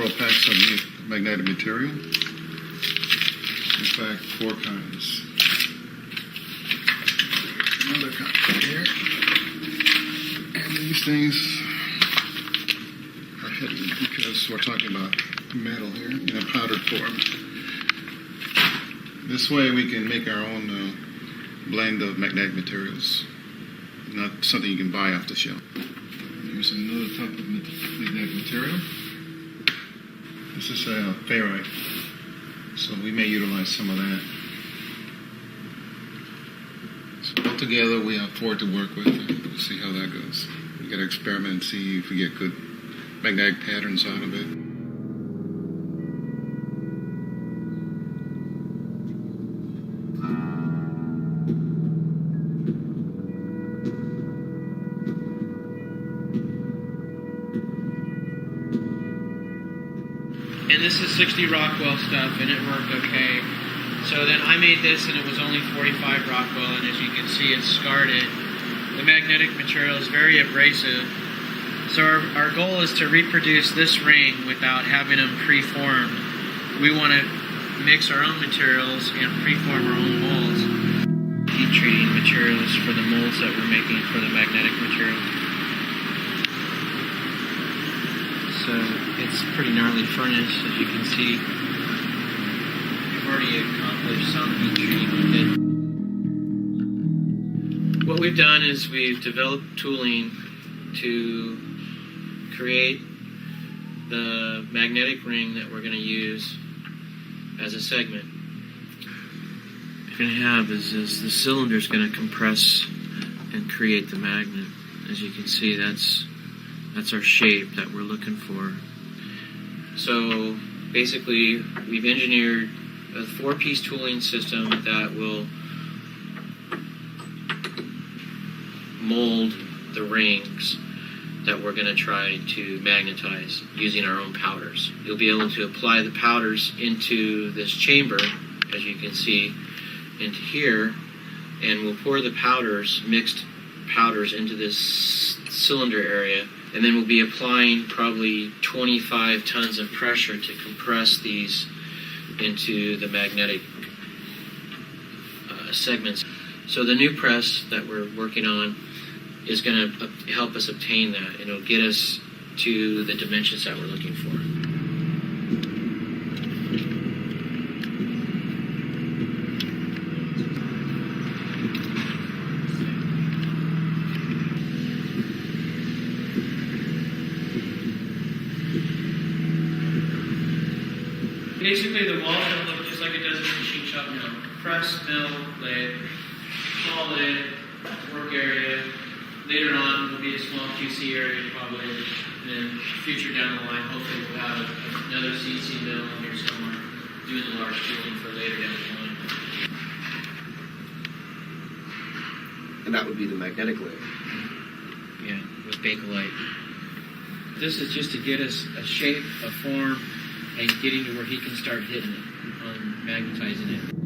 several packs of magnetic material. In fact, 4 kinds. Another kind here. And these things are hidden because we're talking about metal here in a powdered form. This way we can make our own blend of magnetic materials, not something you can buy off the shelf. Here's another type of magnetic material. This is ferrite, so we may utilize some of that. So altogether we have 4 to work with, and we'll see how that goes. We got to experiment and see if we get good magnetic patterns out of it. And this is 60 Rockwell stuff, and it worked okay. So then I made this, and it was only 45 Rockwell, and as you can see, it's scarred it. The magnetic material is very abrasive. So our goal is to reproduce this ring without having them preformed. We want to mix our own materials and preform our own molds. Heat treating materials for the molds that we're making for the magnetic material. So it's a pretty gnarly furnace, as you can see. We've already accomplished some heat treating with it. What we've done is we've developed tooling to create the magnetic ring that we're going to use as a segment. What you're going to have is the cylinder is going to compress and create the magnet. As you can see, that's our shape that we're looking for. So basically, we've engineered a 4-piece tooling system that will mold the rings that we're going to try to magnetize using our own powders. You'll be able to apply the powders into this chamber, as you can see, into here, and we'll pour the powders, mixed powders, into this cylinder area, and then we'll be applying probably 25 tons of pressure to compress these into the magnetic segments. So the new press that we're working on is going to help us obtain that, and it'll get us to the dimensions that we're looking for. Basically, the wall should look just like it does in a machine shop mill. Press, mill, lathe, small lathe, work area. Later on, will be a small QC area probably, and then future down the line, hopefully we'll have another CNC mill here somewhere doing the large tooling for later down the line. And that would be the magnetic lathe. Yeah, with Bakelite. This is just to get us a shape, a form, and getting to where he can start hitting it on magnetizing it.